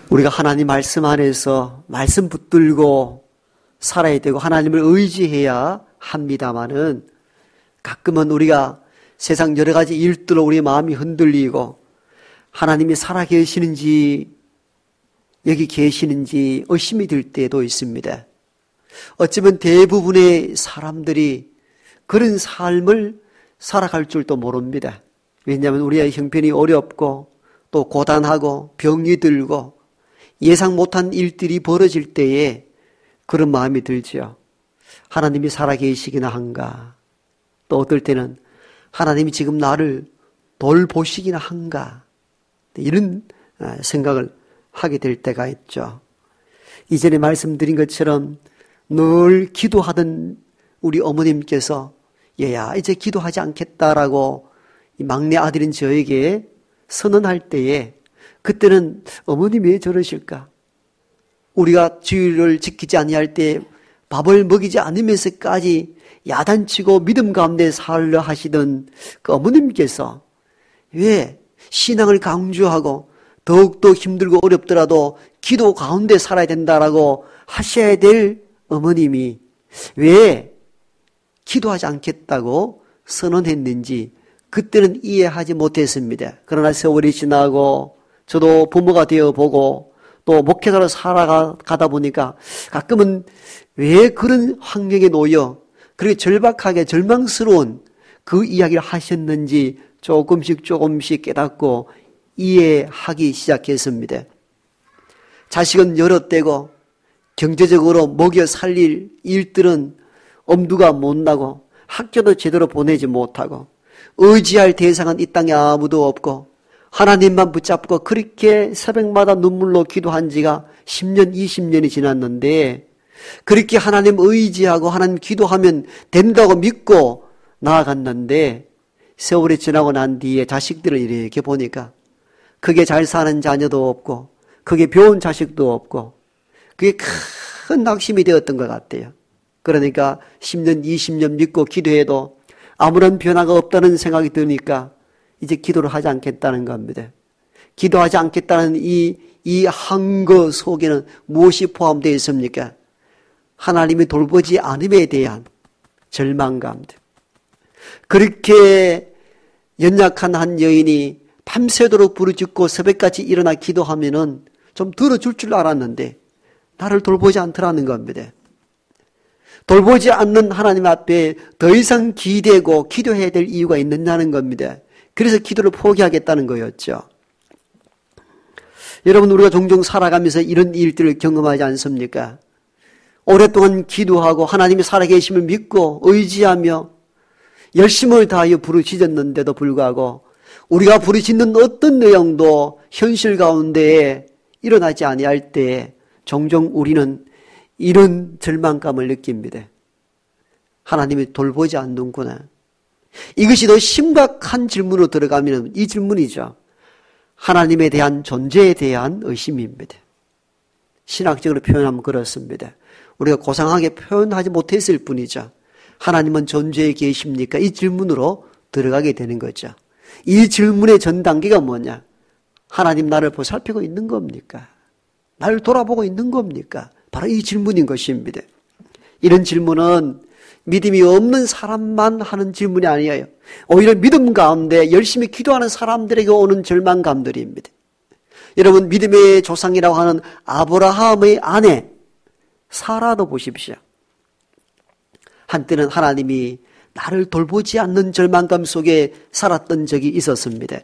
우리가 하나님 말씀 안에서 말씀 붙들고 살아야 되고 하나님을 의지해야 합니다마는 가끔은 우리가 세상 여러 가지 일들로 우리의 마음이 흔들리고 하나님이 살아계시는지 여기 계시는지 의심이 들 때도 있습니다. 어쩌면 대부분의 사람들이 그런 삶을 살아갈 줄도 모릅니다. 왜냐하면 우리의 형편이 어렵고 또 고단하고 병이 들고 예상 못한 일들이 벌어질 때에 그런 마음이 들지요. 하나님이 살아계시기나 한가? 또 어떨 때는 하나님이 지금 나를 돌보시기나 한가? 이런 생각을 하게 될 때가 있죠. 이전에 말씀드린 것처럼 늘 기도하던 우리 어머님께서 얘야 이제 기도하지 않겠다라고 이 막내 아들인 저에게 선언할 때에 그때는 어머님이 왜 저러실까? 우리가 주의를 지키지 아니할 때 밥을 먹이지 않으면서까지 야단치고 믿음 가운데 살려 하시던 그 어머님께서 왜 신앙을 강조하고 더욱더 힘들고 어렵더라도 기도 가운데 살아야 된다라고 하셔야 될 어머님이 왜 기도하지 않겠다고 선언했는지 그때는 이해하지 못했습니다. 그러나 세월이 지나고 저도 부모가 되어보고 또 목회자로 살아가다 보니까 가끔은 왜 그런 환경에 놓여 그렇게 절박하게 절망스러운 그 이야기를 하셨는지 조금씩 깨닫고 이해하기 시작했습니다. 자식은 여럿 되고 경제적으로 먹여 살릴 일들은 엄두가 못 나고 학교도 제대로 보내지 못하고 의지할 대상은 이 땅에 아무도 없고 하나님만 붙잡고 그렇게 새벽마다 눈물로 기도한 지가 10년, 20년이 지났는데 그렇게 하나님 의지하고 하나님 기도하면 된다고 믿고 나아갔는데 세월이 지나고 난 뒤에 자식들을 이렇게 보니까 그게 잘 사는 자녀도 없고 그게 배운 자식도 없고 그게 큰 낙심이 되었던 것 같아요. 그러니까 10년, 20년 믿고 기도해도 아무런 변화가 없다는 생각이 드니까 이제 기도를 하지 않겠다는 겁니다. 기도하지 않겠다는 이 한거 속에는 무엇이 포함되어 있습니까? 하나님이 돌보지 않음에 대한 절망감들. 그렇게 연약한 한 여인이 밤새도록 부르짖고 새벽까지 일어나 기도하면은 좀 들어줄 줄 알았는데 나를 돌보지 않더라는 겁니다. 돌보지 않는 하나님 앞에 더 이상 기대고 기도해야 될 이유가 있느냐는 겁니다. 그래서 기도를 포기하겠다는 거였죠. 여러분 우리가 종종 살아가면서 이런 일들을 경험하지 않습니까? 오랫동안 기도하고 하나님이 살아계심을 믿고 의지하며 열심을 다하여 부르짖었는데도 불구하고 우리가 부르짖는 어떤 내용도 현실 가운데 일어나지 아니할 때 종종 우리는 이런 절망감을 느낍니다. 하나님이 돌보지 않는구나. 이것이 더 심각한 질문으로 들어가면 이 질문이죠. 하나님에 대한 존재에 대한 의심입니다. 신학적으로 표현하면 그렇습니다. 우리가 고상하게 표현하지 못했을 뿐이죠. 하나님은 존재에 계십니까? 이 질문으로 들어가게 되는 거죠. 이 질문의 전 단계가 뭐냐? 하나님 나를 보살피고 있는 겁니까? 나를 돌아보고 있는 겁니까? 바로 이 질문인 것입니다. 이런 질문은 믿음이 없는 사람만 하는 질문이 아니에요. 오히려 믿음 가운데 열심히 기도하는 사람들에게 오는 절망감들입니다. 여러분 믿음의 조상이라고 하는 아브라함의 아내 사라도 보십시오. 한때는 하나님이 나를 돌보지 않는 절망감 속에 살았던 적이 있었습니다.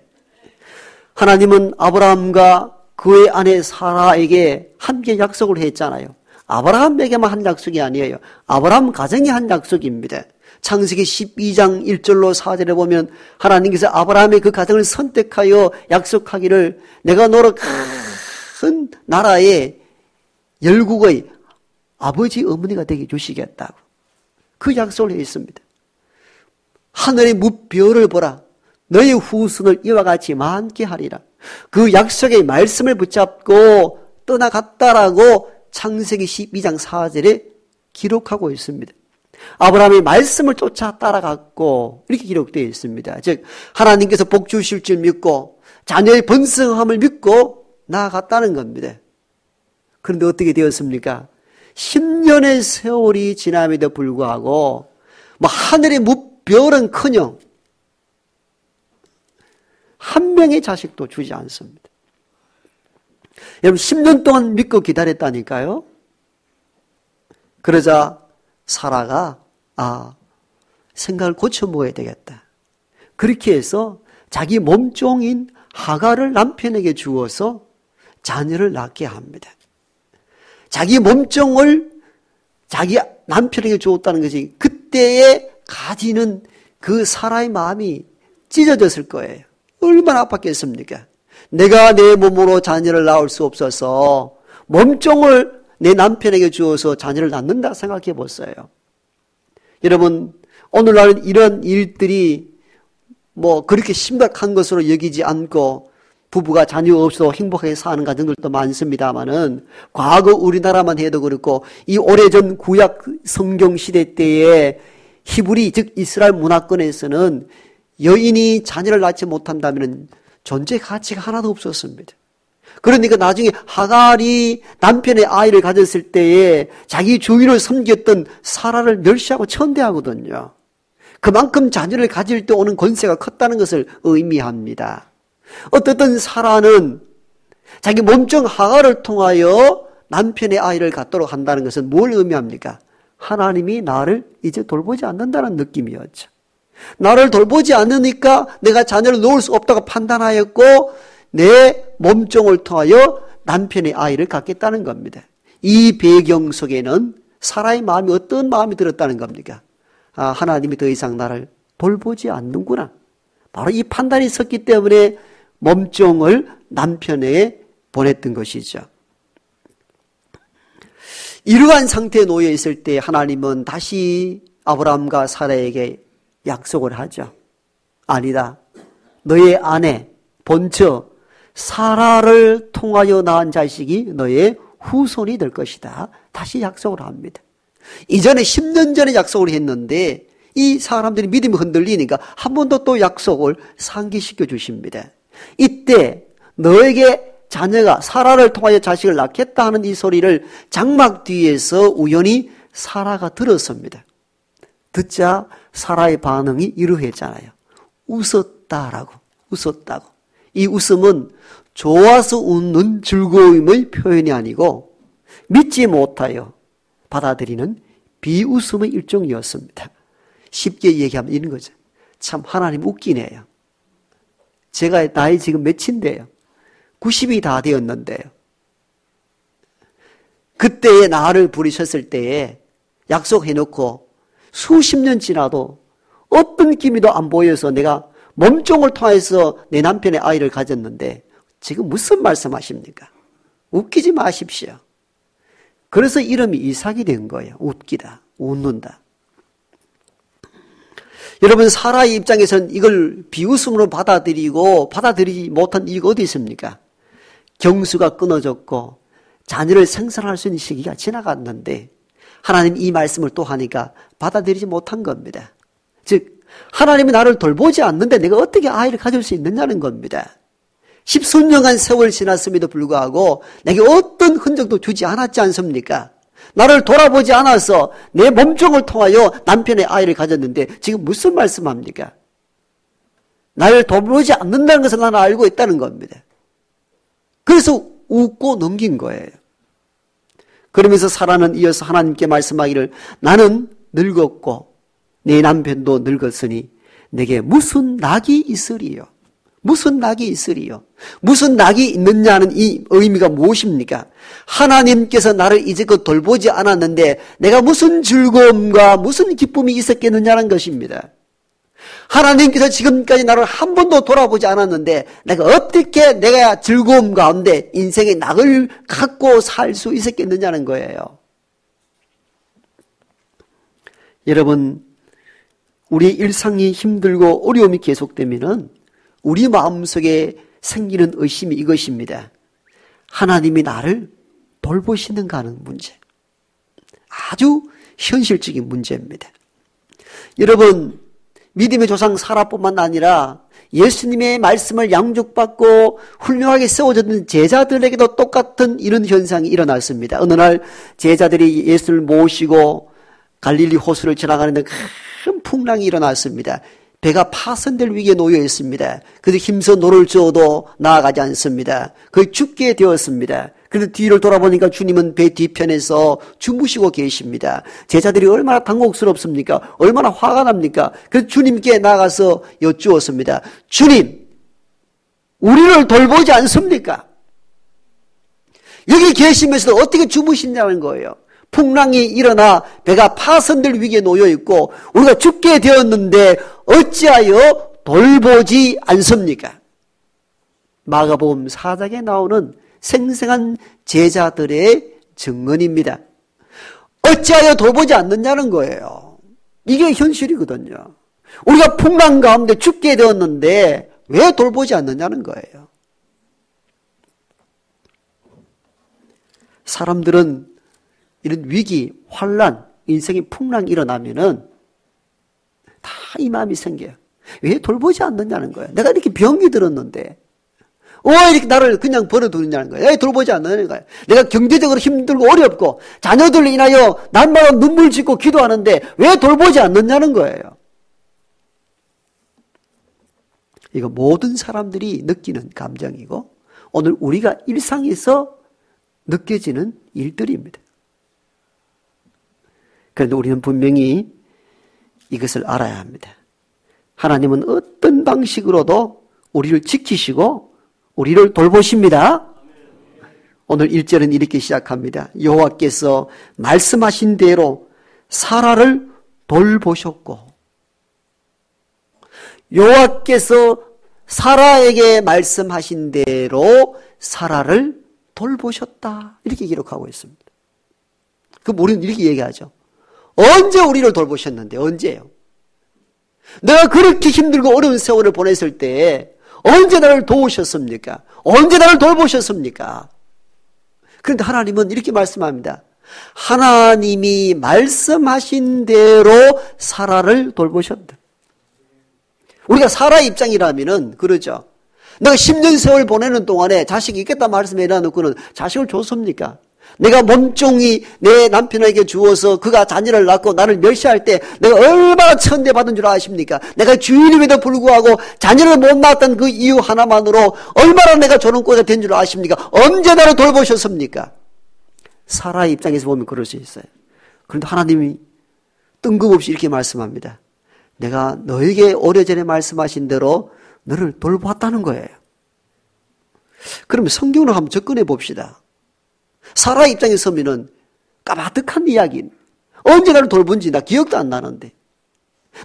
하나님은 아브라함과 그의 아내 사라에게 함께 약속을 했잖아요. 아브라함에게만 한 약속이 아니에요. 아브라함 가정에 한 약속입니다. 창세기 12장 1절로 4절에 보면 하나님께서 아브라함의 그 가정을 선택하여 약속하기를 내가 너로 큰 나라의 열국의 아버지 어머니가 되게 주시겠다고 그 약속을 했습니다. 하늘의 무별을 보라. 너의 후손을 이와 같이 많게 하리라. 그 약속의 말씀을 붙잡고 떠나갔다라고 창세기 12장 4절에 기록하고 있습니다. 아브라함의 말씀을 쫓아 따라갔고 이렇게 기록되어 있습니다. 즉 하나님께서 복 주실 줄 믿고 자녀의 번성함을 믿고 나아갔다는 겁니다. 그런데 어떻게 되었습니까? 10년의 세월이 지남에도 불구하고 하늘의 무별은커녕 한 명의 자식도 주지 않습니다. 여러분 10년 동안 믿고 기다렸다니까요. 그러자 사라가 생각을 고쳐먹어야 되겠다. 그렇게 해서 자기 몸종인 하갈을 남편에게 주어서 자녀를 낳게 합니다. 자기 몸종을 자기 남편에게 주었다는 것이 그때에 가지는 그 사라의 마음이 찢어졌을 거예요. 얼마나 아팠겠습니까? 내가 내 몸으로 자녀를 낳을 수 없어서 몸종을 내 남편에게 주어서 자녀를 낳는다 생각해 보세요. 여러분, 오늘날 이런 일들이 그렇게 심각한 것으로 여기지 않고 부부가 자녀 없어도 행복하게 사는 가정들도 많습니다만은 과거 우리나라만 해도 그렇고 이 오래전 구약 성경 시대 때에 히브리 즉 이스라엘 문화권에서는 여인이 자녀를 낳지 못한다면 존재 가치가 하나도 없었습니다. 그러니까 나중에 하갈이 남편의 아이를 가졌을 때에 자기 주인을 섬겼던 사라를 멸시하고 천대하거든요. 그만큼 자녀를 가질 때 오는 권세가 컸다는 것을 의미합니다. 어떻든 사라는 자기 몸종 하갈을 통하여 남편의 아이를 갖도록 한다는 것은 뭘 의미합니까? 하나님이 나를 이제 돌보지 않는다는 느낌이었죠. 나를 돌보지 않으니까 내가 자녀를 놓을 수 없다고 판단하였고 내 몸종을 통하여 남편의 아이를 갖겠다는 겁니다. 이 배경 속에는 사라의 마음이 어떤 마음이 들었다는 겁니까? 하나님이 더 이상 나를 돌보지 않는구나. 바로 이 판단이 섰기 때문에 몸종을 남편에게 보냈던 것이죠. 이러한 상태에 놓여 있을 때 하나님은 다시 아브라함과 사라에게 약속을 하죠. 아니다. 너의 아내 본처 사라를 통하여 낳은 자식이 너의 후손이 될 것이다. 다시 약속을 합니다. 이전에 10년 전에 약속을 했는데 이 사람들이 믿음이 흔들리니까 한 번 더 또 약속을 상기시켜 주십니다. 이때 너에게 자녀가 사라를 통하여 자식을 낳겠다 하는 이 소리를 장막 뒤에서 우연히 사라가 들었습니다. 듣자 사라의 반응이 이러했잖아요. 웃었다고. 이 웃음은 좋아서 웃는 즐거움의 표현이 아니고 믿지 못하여 받아들이는 비웃음의 일종이었습니다. 쉽게 얘기하면 이런 거죠. 참 하나님 웃기네요. 제가 나이 지금 몇인데요. 90이 다 되었는데요. 그때의 나를 부르셨을 때에 약속해놓고 수십 년 지나도 어떤 기미도 안 보여서 내가 몸종을 통해서 내 남편의 아이를 가졌는데 지금 무슨 말씀하십니까? 웃기지 마십시오. 그래서 이름이 이삭이 된 거예요. 웃기다, 웃는다. 여러분 사라의 입장에서는 이걸 비웃음으로 받아들이지 못한 이유가 어디 있습니까? 경수가 끊어졌고 자녀를 생산할 수 있는 시기가 지나갔는데 하나님 이 말씀을 또 하니까 받아들이지 못한 겁니다. 즉 하나님이 나를 돌보지 않는데 내가 어떻게 아이를 가질 수 있느냐는 겁니다. 10수년간 세월 지났음에도 불구하고 내게 어떤 흔적도 주지 않았지 않습니까? 나를 돌아보지 않아서 내 몸종을 통하여 남편의 아이를 가졌는데 지금 무슨 말씀합니까? 나를 돌보지 않는다는 것을 나는 알고 있다는 겁니다. 그래서 웃고 넘긴 거예요. 그러면서 사라는 이어서 하나님께 말씀하기를 나는 늙었고 내 남편도 늙었으니 내게 무슨 낙이 있으리요? 무슨 낙이 있으리요? 무슨 낙이 있느냐는 이 의미가 무엇입니까? 하나님께서 나를 이제껏 돌보지 않았는데 내가 무슨 즐거움과 무슨 기쁨이 있었겠느냐는 것입니다. 하나님께서 지금까지 나를 한 번도 돌아보지 않았는데 내가 어떻게 내가 즐거움 가운데 인생의 낙을 갖고 살 수 있었겠느냐는 거예요. 여러분, 우리의 일상이 힘들고 어려움이 계속되면은 우리 마음속에 생기는 의심이 이것입니다. 하나님이 나를 돌보시는가 하는 문제. 아주 현실적인 문제입니다. 여러분, 믿음의 조상 사라뿐만 아니라 예수님의 말씀을 양육받고 훌륭하게 세워졌던 제자들에게도 똑같은 이런 현상이 일어났습니다. 어느 날 제자들이 예수를 모시고 갈릴리 호수를 지나가는데 큰 풍랑이 일어났습니다. 배가 파손될 위기에 놓여 있습니다. 그래서 힘써 노를 저어도 나아가지 않습니다. 거의 죽게 되었습니다. 그런데 뒤를 돌아보니까 주님은 배 뒤편에서 주무시고 계십니다. 제자들이 얼마나 당혹스럽습니까? 얼마나 화가 납니까? 그래서 주님께 나가서 여쭈었습니다. 주님, 우리를 돌보지 않습니까? 여기 계시면서도 어떻게 주무시냐는 거예요. 풍랑이 일어나 배가 파손될 위기에 놓여 있고 우리가 죽게 되었는데 어찌하여 돌보지 않습니까? 마가복음 4장에 나오는 생생한 제자들의 증언입니다. 어찌하여 돌보지 않느냐는 거예요. 이게 현실이거든요. 우리가 풍랑 가운데 죽게 되었는데 왜 돌보지 않느냐는 거예요. 사람들은 이런 위기, 환란, 인생의 풍랑이 일어나면은 다 이 마음이 생겨요. 왜 돌보지 않느냐는 거예요. 내가 이렇게 병이 들었는데 왜 이렇게 나를 그냥 버려두느냐는 거예요. 왜 돌보지 않느냐는 거예요. 내가 경제적으로 힘들고 어렵고 자녀들로 인하여 날마다 눈물 짓고 기도하는데 왜 돌보지 않느냐는 거예요. 이거 모든 사람들이 느끼는 감정이고 오늘 우리가 일상에서 느껴지는 일들입니다. 그런데 우리는 분명히 이것을 알아야 합니다. 하나님은 어떤 방식으로도 우리를 지키시고 우리를 돌보십니다. 오늘 1절은 이렇게 시작합니다. 여호와께서 말씀하신 대로 사라를 돌보셨고 여호와께서 사라에게 말씀하신 대로 사라를 돌보셨다. 이렇게 기록하고 있습니다. 그럼 우리는 이렇게 얘기하죠. 언제 우리를 돌보셨는데 언제요? 내가 그렇게 힘들고 어려운 세월을 보냈을 때 언제 나를 도우셨습니까? 언제 나를 돌보셨습니까? 그런데 하나님은 이렇게 말씀합니다. 하나님이 말씀하신 대로 사라를 돌보셨다. 우리가 사라의 입장이라면은 그러죠. 내가 10년 세월 보내는 동안에 자식이 있겠다 말씀해 놔놓고는 자식을 줬습니까? 내가 몸종이 내 남편에게 주어서 그가 자녀를 낳고 나를 멸시할 때 내가 얼마나 천대받은 줄 아십니까? 내가 주인임에도 불구하고 자녀를 못 낳았던 그 이유 하나만으로 얼마나 내가 조롱거리가 된 줄 아십니까? 언제 나를 돌보셨습니까? 사라의 입장에서 보면 그럴 수 있어요. 그런데 하나님이 뜬금없이 이렇게 말씀합니다. 내가 너에게 오래전에 말씀하신 대로 너를 돌보았다는 거예요. 그러면 성경으로 한번 접근해 봅시다. 사라의 입장에 서면은 까마득한 이야기. 언제 나를 돌본지 나 기억도 안 나는데.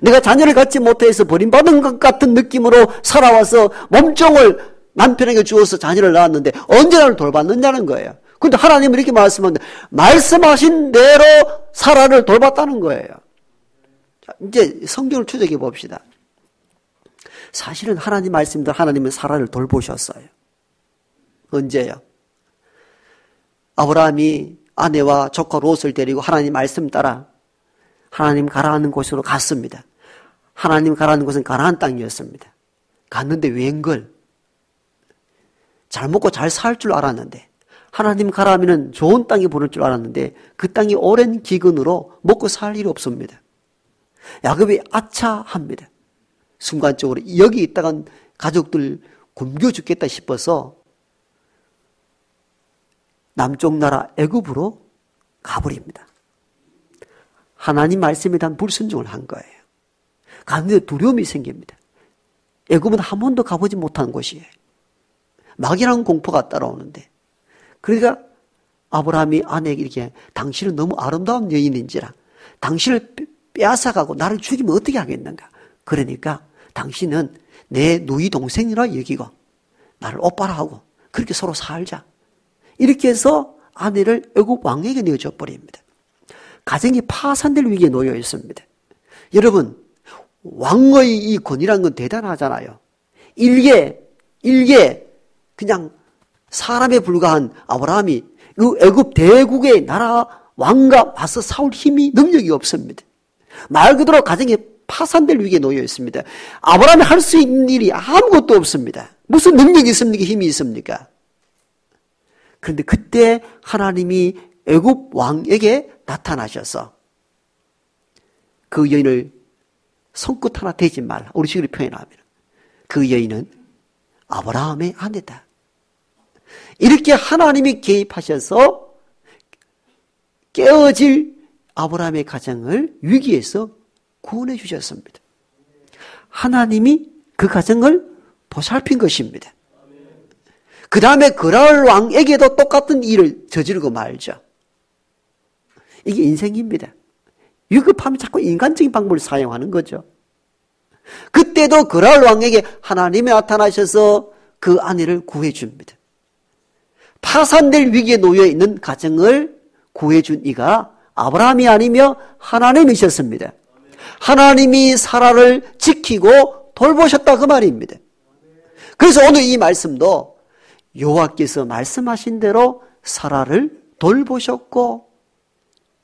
내가 자녀를 갖지 못해서 버림받은 것 같은 느낌으로 살아와서 몸종을 남편에게 주어서 자녀를 낳았는데 언제 나를 돌봤느냐는 거예요. 그런데 하나님은 이렇게 말씀하는데 말씀하신 대로 사라를 돌봤다는 거예요. 자, 이제 성경을 추적해 봅시다. 사실은 하나님 말씀대로 하나님은 사라를 돌보셨어요. 언제요? 아브라함이 아내와 조카 롯을 데리고 하나님 말씀 따라 하나님 가라앉는 곳으로 갔습니다. 하나님 가라앉는 곳은 가나안 땅이었습니다. 갔는데 웬걸 잘 먹고 잘 살 줄 알았는데 하나님 가라하면 좋은 땅에 보낼 줄 알았는데 그 땅이 오랜 기근으로 먹고 살 일이 없습니다. 야곱이 아차합니다. 순간적으로 여기 있다간 가족들 굶겨 죽겠다 싶어서 남쪽 나라 애굽으로 가버립니다. 하나님 말씀에 대한 불순종을 한 거예요. 가는데 두려움이 생깁니다. 애굽은 한 번도 가보지 못한 곳이에요. 막연한 공포가 따라오는데 그러니까 아브라함이 아내에게 이렇게 당신은 너무 아름다운 여인인지라 당신을 빼앗아가고 나를 죽이면 어떻게 하겠는가. 그러니까 당신은 내 누이 동생이라 여기고 나를 오빠라 하고 그렇게 서로 살자. 이렇게 해서 아내를 애굽 왕에게 내어줘 버립니다. 가정이 파산될 위기에 놓여 있습니다. 여러분 왕의 이 권위라는 건 대단하잖아요. 일개 그냥 사람에 불과한 아브라함이 그 애굽 대국의 나라 왕과 맞서 싸울 힘이 능력이 없습니다. 말 그대로 가정이 파산될 위기에 놓여 있습니다. 아브라함이 할 수 있는 일이 아무것도 없습니다. 무슨 능력이 있습니까? 힘이 있습니까? 그런데 그때 하나님이 애굽 왕에게 나타나셔서 그 여인을 손끝 하나 대지 말라. 우리 식으로 표현하면 그 여인은 아브라함의 아내다. 이렇게 하나님이 개입하셔서 깨어질 아브라함의 가정을 위기에서 구원해 주셨습니다. 하나님이 그 가정을 보살핀 것입니다. 그 다음에 그랄 왕에게도 똑같은 일을 저지르고 말죠. 이게 인생입니다. 위급하면 자꾸 인간적인 방법을 사용하는 거죠. 그때도 그랄 왕에게 하나님이 나타나셔서 그 아내를 구해줍니다. 파산될 위기에 놓여 있는 가정을 구해준 이가 아브라함이 아니며 하나님이셨습니다. 하나님이 사라를 지키고 돌보셨다 그 말입니다. 그래서 오늘 이 말씀도 여호와께서 말씀하신 대로 사라를 돌보셨고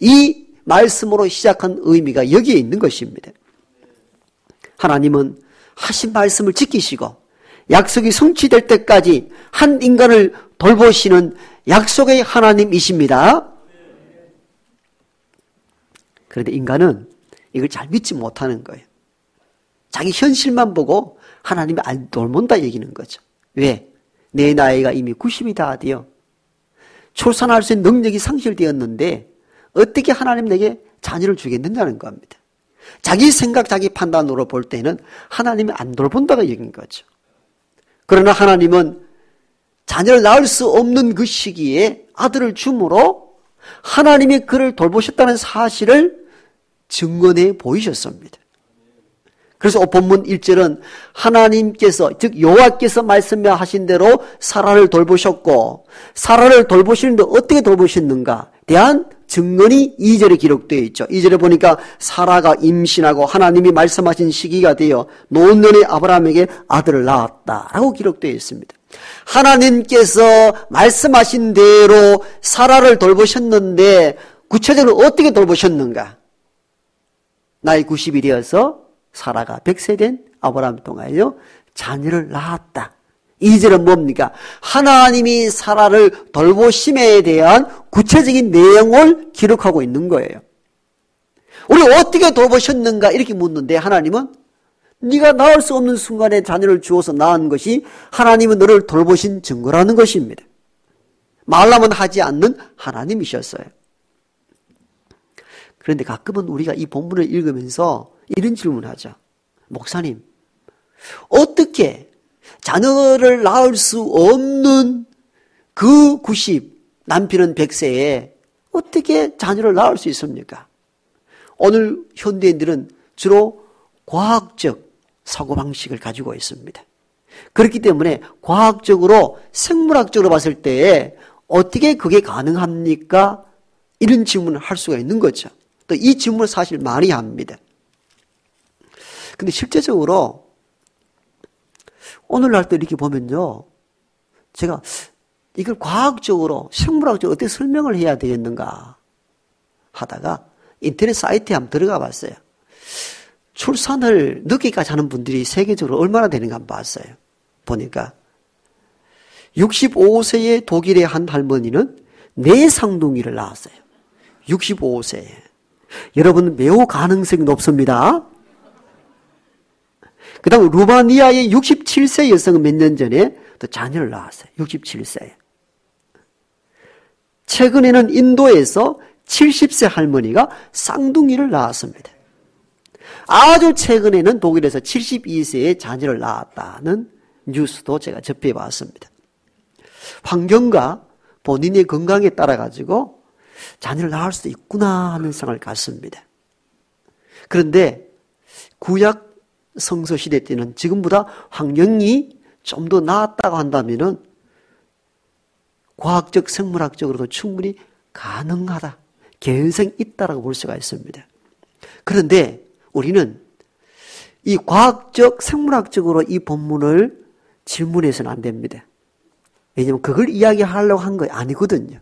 이 말씀으로 시작한 의미가 여기에 있는 것입니다. 하나님은 하신 말씀을 지키시고 약속이 성취될 때까지 한 인간을 돌보시는 약속의 하나님이십니다. 그런데 인간은 이걸 잘 믿지 못하는 거예요. 자기 현실만 보고 하나님이 안 돌본다 얘기는 거죠. 왜? 내 나이가 이미 90이 다 되어 출산할 수 있는 능력이 상실되었는데 어떻게 하나님 내게 자녀를 주겠느냐는 겁니다. 자기 생각, 자기 판단으로 볼 때는 하나님이 안 돌본다고 얘기한 거죠. 그러나 하나님은 자녀를 낳을 수 없는 그 시기에 아들을 줌으로 하나님이 그를 돌보셨다는 사실을 증언해 보이셨습니다. 그래서 본문 1절은 하나님께서 즉 여호와께서 말씀하신 대로 사라를 돌보셨고 사라를 돌보시는데 어떻게 돌보셨는가 대한 증언이 2절에 기록되어 있죠. 2절에 보니까 사라가 임신하고 하나님이 말씀하신 시기가 되어 노년의 아브라함에게 아들을 낳았다라고 기록되어 있습니다. 하나님께서 말씀하신 대로 사라를 돌보셨는데 구체적으로 어떻게 돌보셨는가? 나이 90이 되어서 사라가 100세 된 아브라함을 통하여 자녀를 낳았다. 2절은 뭡니까? 하나님이 사라를 돌보심에 대한 구체적인 내용을 기록하고 있는 거예요. 우리 어떻게 돌보셨는가 이렇게 묻는데 하나님은 네가 낳을 수 없는 순간에 자녀를 주어서 낳은 것이 하나님은 너를 돌보신 증거라는 것입니다. 말하면 하지 않는 하나님이셨어요. 그런데 가끔은 우리가 이 본문을 읽으면서 이런 질문을 하죠. 목사님, 어떻게 자녀를 낳을 수 없는 그 90, 남편은 100세에 어떻게 자녀를 낳을 수 있습니까? 오늘 현대인들은 주로 과학적 사고방식을 가지고 있습니다. 그렇기 때문에 과학적으로 생물학적으로 봤을 때 어떻게 그게 가능합니까? 이런 질문을 할 수가 있는 거죠. 또 이 질문을 사실 많이 합니다. 근데 실제적으로 오늘날도 이렇게 보면요. 제가 이걸 과학적으로 생물학적으로 어떻게 설명을 해야 되겠는가 하다가 인터넷 사이트에 한번 들어가 봤어요. 출산을 늦게까지 하는 분들이 세계적으로 얼마나 되는가 한번 봤어요. 보니까 65세의 독일의 한 할머니는 4쌍둥이를 낳았어요. 65세에. 여러분 매우 가능성이 높습니다. 그 다음 루마니아의 67세 여성은 몇 년 전에 또 자녀를 낳았어요. 67세에. 최근에는 인도에서 70세 할머니가 쌍둥이를 낳았습니다. 아주 최근에는 독일에서 72세에 자녀를 낳았다는 뉴스도 제가 접해봤습니다. 환경과 본인의 건강에 따라 가지고 자녀를 낳을 수도 있구나 하는 생각을 갖습니다. 그런데 구약 성서 시대 때는 지금보다 환경이 좀 더 나았다고 한다면은 과학적, 생물학적으로도 충분히 가능하다, 개연성이 있다라고 볼 수가 있습니다. 그런데 우리는 이 과학적, 생물학적으로 이 본문을 질문해서는 안 됩니다. 왜냐하면 그걸 이야기하려고 한 거 아니거든요.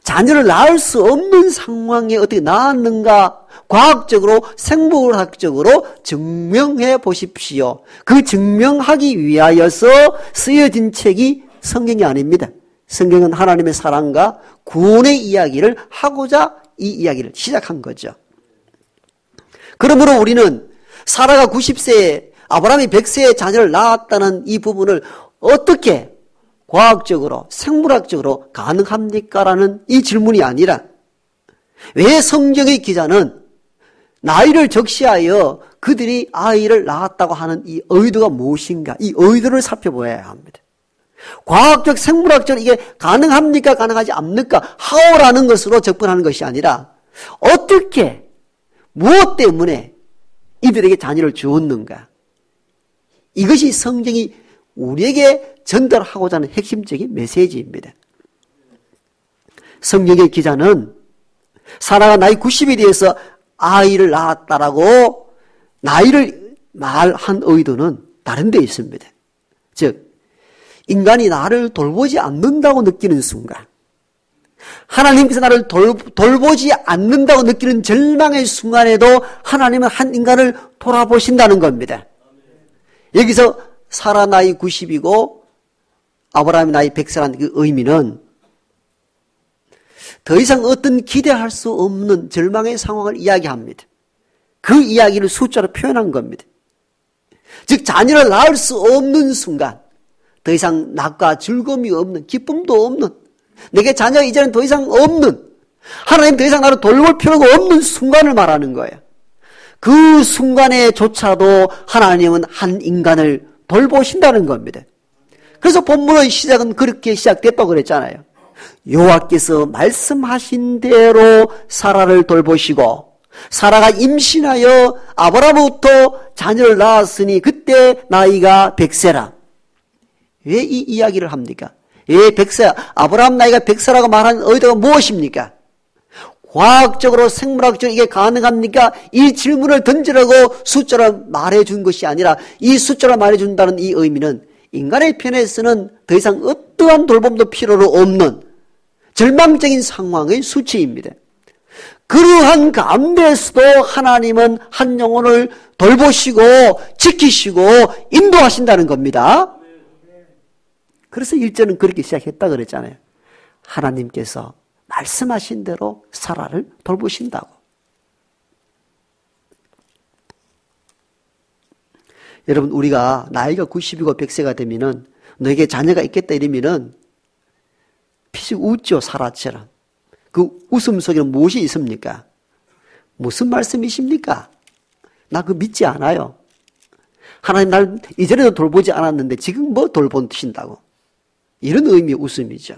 자녀를 낳을 수 없는 상황에 어떻게 낳았는가 과학적으로 생물학적으로 증명해 보십시오. 그 증명하기 위하여서 쓰여진 책이 성경이 아닙니다. 성경은 하나님의 사랑과 구원의 이야기를 하고자 이 이야기를 시작한 거죠. 그러므로 우리는 사라가 90세에 아브라함이 100세에 자녀를 낳았다는 이 부분을 어떻게 과학적으로 생물학적으로 가능합니까? 라는 이 질문이 아니라 왜 성경의 기자는 나이를 적시하여 그들이 아이를 낳았다고 하는 이 의도가 무엇인가? 이 의도를 살펴보아야 합니다. 과학적, 생물학적으로 이게 가능합니까? 가능하지 않습니까? 하오라는 것으로 접근하는 것이 아니라 어떻게, 무엇 때문에 이들에게 자녀를 주었는가? 이것이 성경이 우리에게 전달하고자 하는 핵심적인 메시지입니다. 성경의 기자는 사라가 나이 90에 대해서 아이를 낳았다라고 나이를 말한 의도는 다른 데 있습니다. 즉 인간이 나를 돌보지 않는다고 느끼는 순간, 하나님께서 나를 돌보지 않는다고 느끼는 절망의 순간에도 하나님은 한 인간을 돌아보신다는 겁니다. 여기서 사라 나이 90이고 아브라함 나이 100세라는 그 의미는 더 이상 어떤 기대할 수 없는 절망의 상황을 이야기합니다. 그 이야기를 숫자로 표현한 겁니다. 즉 자녀를 낳을 수 없는 순간, 더 이상 낙과 즐거움이 없는, 기쁨도 없는, 내게 자녀가 이제는 더 이상 없는, 하나님 더 이상 나를 돌볼 필요가 없는 순간을 말하는 거예요. 그 순간에조차도 하나님은 한 인간을 돌보신다는 겁니다. 그래서 본문의 시작은 그렇게 시작됐다고 그랬잖아요. 여호와께서 말씀하신 대로 사라를 돌보시고 사라가 임신하여 아브라함부터 자녀를 낳았으니 그때 나이가 100세라. 왜 이 이야기를 합니까? 왜 100세, 아브라함 나이가 100세라고 말하는 의도가 무엇입니까? 과학적으로 생물학적으로 이게 가능합니까? 이 질문을 던지라고 숫자로 말해준 것이 아니라 이 숫자로 말해준다는 이 의미는 인간의 편에서는 더 이상 어떠한 돌봄도 필요로 없는 절망적인 상황의 수치입니다. 그러한 가운데서도 하나님은 한 영혼을 돌보시고 지키시고 인도하신다는 겁니다. 그래서 1절은 그렇게 시작했다 그랬잖아요. 하나님께서 말씀하신 대로 사라를 돌보신다고. 여러분 우리가 나이가 90이고 100세가 되면은 너에게 자녀가 있겠다 이러면은 피식 웃죠. 사라처럼. 그 웃음 속에는 무엇이 있습니까? 무슨 말씀이십니까? 나 그거 믿지 않아요. 하나님 날 이전에도 돌보지 않았는데 지금 뭐 돌보신다고. 이런 의미의 웃음이죠.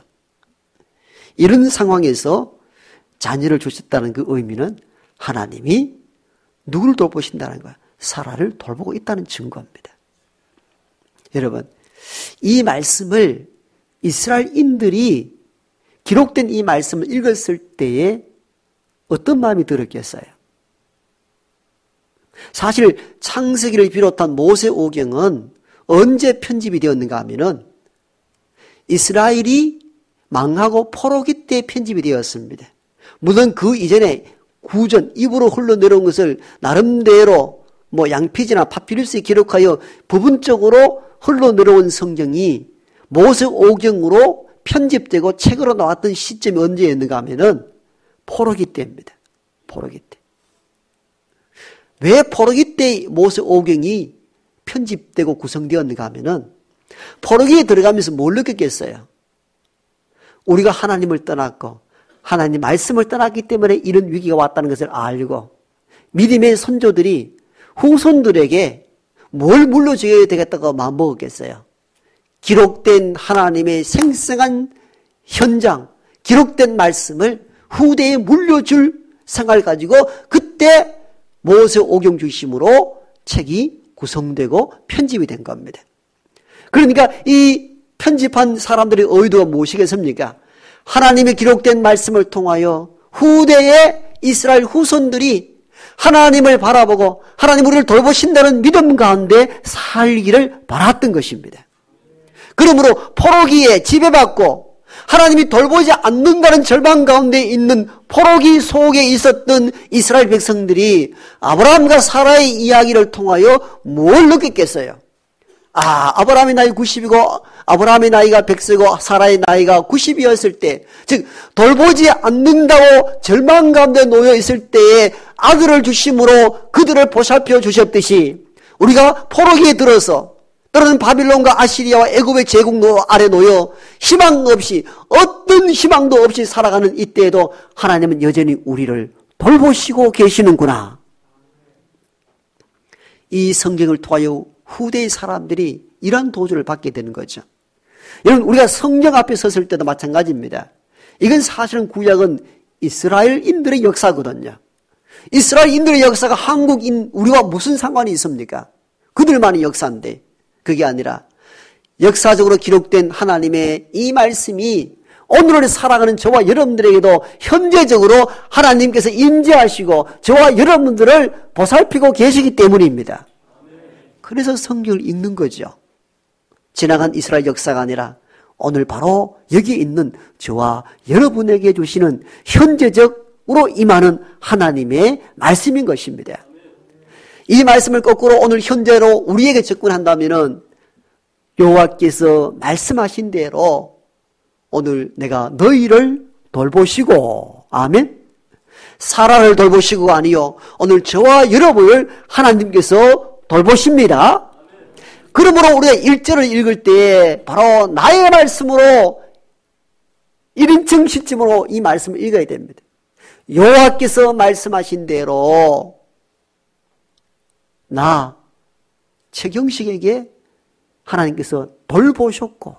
이런 상황에서 자녀를 주셨다는 그 의미는 하나님이 누구를 돌보신다는 거야? 사라를 돌보고 있다는 증거입니다. 여러분, 이 말씀을 이스라엘인들이 기록된 이 말씀을 읽었을 때에 어떤 마음이 들었겠어요? 사실 창세기를 비롯한 모세오경은 언제 편집이 되었는가 하면은 이스라엘이 망하고 포로기 때 편집이 되었습니다. 물론 그 이전에 구전, 입으로 흘러내려온 것을 나름대로 양피지나 파피루스에 기록하여 부분적으로 흘러내려온 성경이 모세오경으로 편집되고 책으로 나왔던 시점이 언제였는가 하면은 포로기 때입니다. 포로기 때. 왜 포로기 때 모세오경이 편집되고 구성되었는가 하면은 포로기에 들어가면서 뭘 느꼈겠어요? 우리가 하나님을 떠났고 하나님 말씀을 떠났기 때문에 이런 위기가 왔다는 것을 알고 믿음의 선조들이 후손들에게 뭘 물려줘야 되겠다고 마음먹었겠어요? 기록된 하나님의 생생한 현장, 기록된 말씀을 후대에 물려줄 생각을 가지고 그때 모세오경 중심으로 책이 구성되고 편집이 된 겁니다. 그러니까 이 편집한 사람들의 의도가 무엇이겠습니까? 하나님의 기록된 말씀을 통하여 후대의 이스라엘 후손들이 하나님을 바라보고 하나님 우리를 돌보신다는 믿음 가운데 살기를 바랐던 것입니다. 그러므로 포로기에 지배받고 하나님이 돌보지 않는다는 절망 가운데 있는 포로기 속에 있었던 이스라엘 백성들이 아브라함과 사라의 이야기를 통하여 뭘 느꼈겠어요? 아브라함의 나이 90이고 아브라함의 나이가 100세고 사라의 나이가 90이었을 때, 즉 돌보지 않는다고 절망 가운데 놓여 있을 때에 아들을 주심으로 그들을 보살펴 주셨듯이 우리가 포로기에 들어서 때로는 바빌론과 아시리아와 애굽의 제국 아래 놓여 희망 없이, 어떤 희망도 없이 살아가는 이때에도 하나님은 여전히 우리를 돌보시고 계시는구나. 이 성경을 통하여 후대의 사람들이 이러한 도전을 받게 되는 거죠. 여러분, 우리가 성경 앞에 섰을 때도 마찬가지입니다. 이건 사실은 구약은 이스라엘인들의 역사거든요. 이스라엘인들의 역사가 한국인 우리와 무슨 상관이 있습니까? 그들만의 역사인데, 그게 아니라 역사적으로 기록된 하나님의 이 말씀이 오늘을 살아가는 저와 여러분들에게도 현재적으로 하나님께서 임재하시고 저와 여러분들을 보살피고 계시기 때문입니다. 그래서 성경을 읽는 거죠. 지나간 이스라엘 역사가 아니라 오늘 바로 여기 있는 저와 여러분에게 주시는 현재적으로 임하는 하나님의 말씀인 것입니다. 이 말씀을 거꾸로 오늘 현재로 우리에게 접근한다면은 여호와께서 말씀하신 대로 오늘 내가 너희를 돌보시고, 아멘, 사라를 돌보시고가 아니요, 오늘 저와 여러분을 하나님께서 돌보십니다. 그러므로 우리가 1절을 읽을 때 바로 나의 말씀으로 1인칭 시점으로 이 말씀을 읽어야 됩니다. 여호와께서 말씀하신 대로 나 최경식에게 하나님께서 돌보셨고,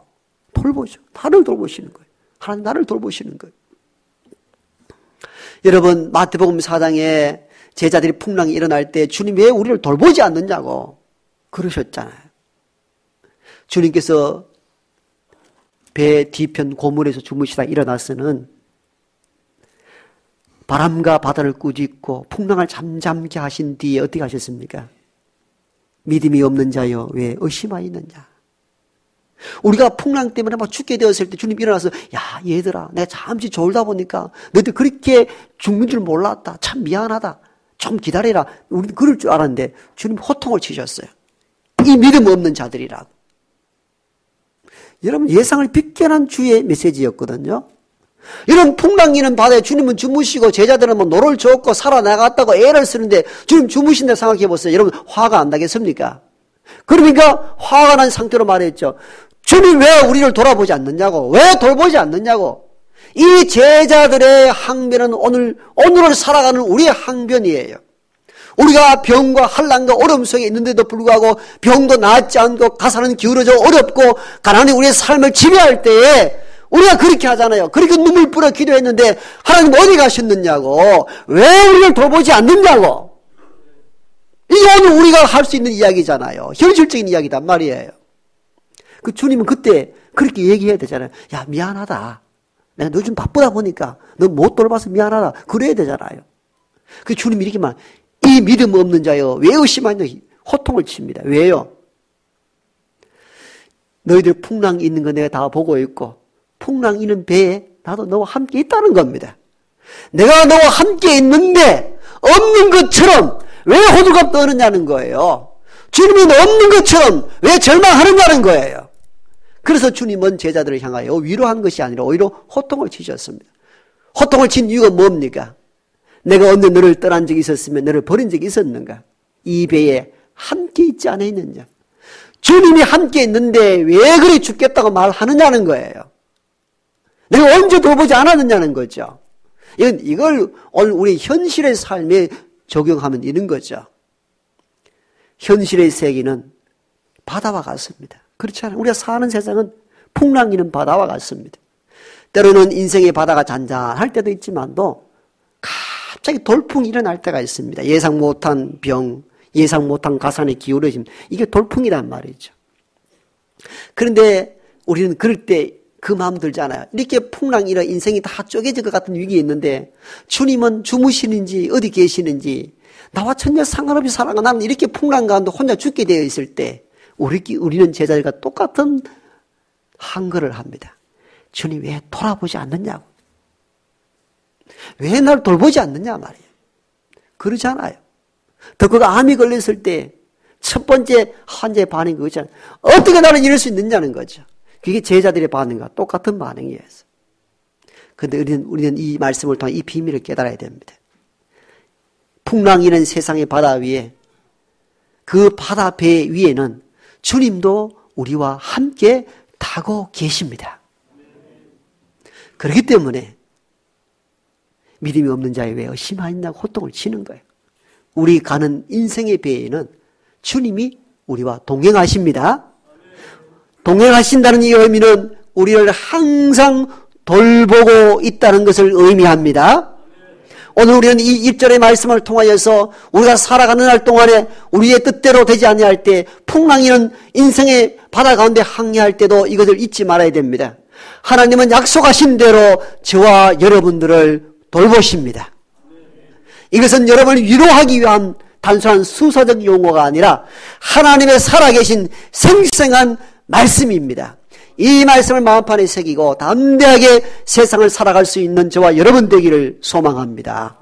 나를 돌보시는 거예요. 하나님 나를 돌보시는 거예요. 여러분, 마태복음 4장에 제자들이 풍랑이 일어날 때 주님 왜 우리를 돌보지 않느냐고 그러셨잖아요. 주님께서 배 뒤편 고물에서 주무시다 일어나서는 바람과 바다를 꾸짖고 풍랑을 잠잠케 하신 뒤에 어떻게 하셨습니까? 믿음이 없는 자여 왜 의심하였느냐. 우리가 풍랑 때문에 막 죽게 되었을 때 주님 일어나서, 야 얘들아, 내가 잠시 졸다 보니까 너희들 그렇게 죽는 줄 몰랐다. 참 미안하다. 좀 기다려라. 우리는 그럴 줄 알았는데 주님 호통을 치셨어요. 이 믿음 없는 자들이라고. 여러분, 예상을 비껴난 주의 메시지였거든요. 이런 풍랑이는 바다에 주님은 주무시고 제자들은 뭐 노를 젓고 살아나갔다고 애를 쓰는데 주님 주무신다 생각해 보세요. 여러분, 화가 안 나겠습니까? 그러니까 화가 난 상태로 말했죠. 주님 왜 우리를 돌아보지 않느냐고, 왜 돌보지 않느냐고. 이 제자들의 항변은 오늘을 살아가는 우리의 항변이에요. 우리가 병과 환난과 어려움 속에 있는데도 불구하고 병도 낫지 않고 가사는 기울어져 어렵고 가난이 우리의 삶을 지배할 때에 우리가 그렇게 하잖아요. 그렇게 눈물 뿌려 기도했는데 하나님 어디 가셨느냐고, 왜 우리를 돌보지 않느냐고. 이게 오늘 우리가 할 수 있는 이야기잖아요. 현실적인 이야기단 말이에요. 그 주님은 그때 그렇게 얘기해야 되잖아요. 야 미안하다. 내가 너 좀 바쁘다 보니까 너 못 돌봐서 미안하다. 그래야 되잖아요. 그 주님이 이렇게 말, 이 믿음 없는 자여 왜 의심하냐 호통을 칩니다. 왜요? 너희들 풍랑 있는 거 내가 다 보고 있고 풍랑 있는 배에 나도 너와 함께 있다는 겁니다. 내가 너와 함께 있는데 없는 것처럼 왜 호들갑 떠느냐는 거예요. 주님은 없는 것처럼 왜 절망하느냐는 거예요. 그래서 주님은 제자들을 향하여 위로한 것이 아니라 오히려 호통을 치셨습니다. 호통을 친 이유가 뭡니까? 내가 언제 너를 떠난 적이 있었으면 너를 버린 적이 있었는가? 이 배에 함께 있지 않았느냐? 주님이 함께 있는데 왜 그리 죽겠다고 말하느냐는 거예요. 내가 언제 돌보지 않았느냐는 거죠. 이걸 오늘 우리 현실의 삶에 적용하면 이런 거죠. 현실의 세계는 바다와 같습니다. 그렇지 않아요? 우리가 사는 세상은 풍랑이는 바다와 같습니다. 때로는 인생의 바다가 잔잔할 때도 있지만도 갑자기 돌풍이 일어날 때가 있습니다. 예상 못한 병, 예상 못한 가산의 기울어짐, 이게 돌풍이란 말이죠. 그런데 우리는 그럴 때 그 마음 들잖아요. 이렇게 풍랑이라 인생이 다 쪼개질 것 같은 위기에 있는데 주님은 주무시는지 어디 계시는지 나와 전혀 상관없이 살아가 나는 이렇게 풍랑 가운데 혼자 죽게 되어 있을 때 우리는 제자들과 똑같은 한글을 합니다. 주님 왜 돌아보지 않느냐고. 왜 나를 돌보지 않느냐 말이에요. 그러잖아요. 더 그가 암이 걸렸을 때 첫 번째 환자의 반응이 그거잖아요. 어떻게 나를 이럴 수 있느냐는 거죠. 그게 제자들의 반응과 똑같은 반응이에요. 그런데 우리는 이 말씀을 통해 이 비밀을 깨달아야 됩니다. 풍랑이는 세상의 바다 위에, 그 바다 배 위에는 주님도 우리와 함께 타고 계십니다. 그렇기 때문에 믿음이 없는 자에 왜 의심하느냐고 호통을 치는 거예요. 우리 가는 인생의 배에는 주님이 우리와 동행하십니다. 동행하신다는 이 의미는 우리를 항상 돌보고 있다는 것을 의미합니다. 오늘 우리는 이 1절의 말씀을 통하여서 우리가 살아가는 날 동안에 우리의 뜻대로 되지 아니할 때, 풍랑이는 인생의 바다 가운데 항해할 때도 이것을 잊지 말아야 됩니다. 하나님은 약속하신 대로 저와 여러분들을 돌보십니다. 이것은 여러분을 위로하기 위한 단순한 수사적 용어가 아니라 하나님의 살아계신 생생한 말씀입니다. 이 말씀을 마음판에 새기고 담대하게 세상을 살아갈 수 있는 저와 여러분 되기를 소망합니다.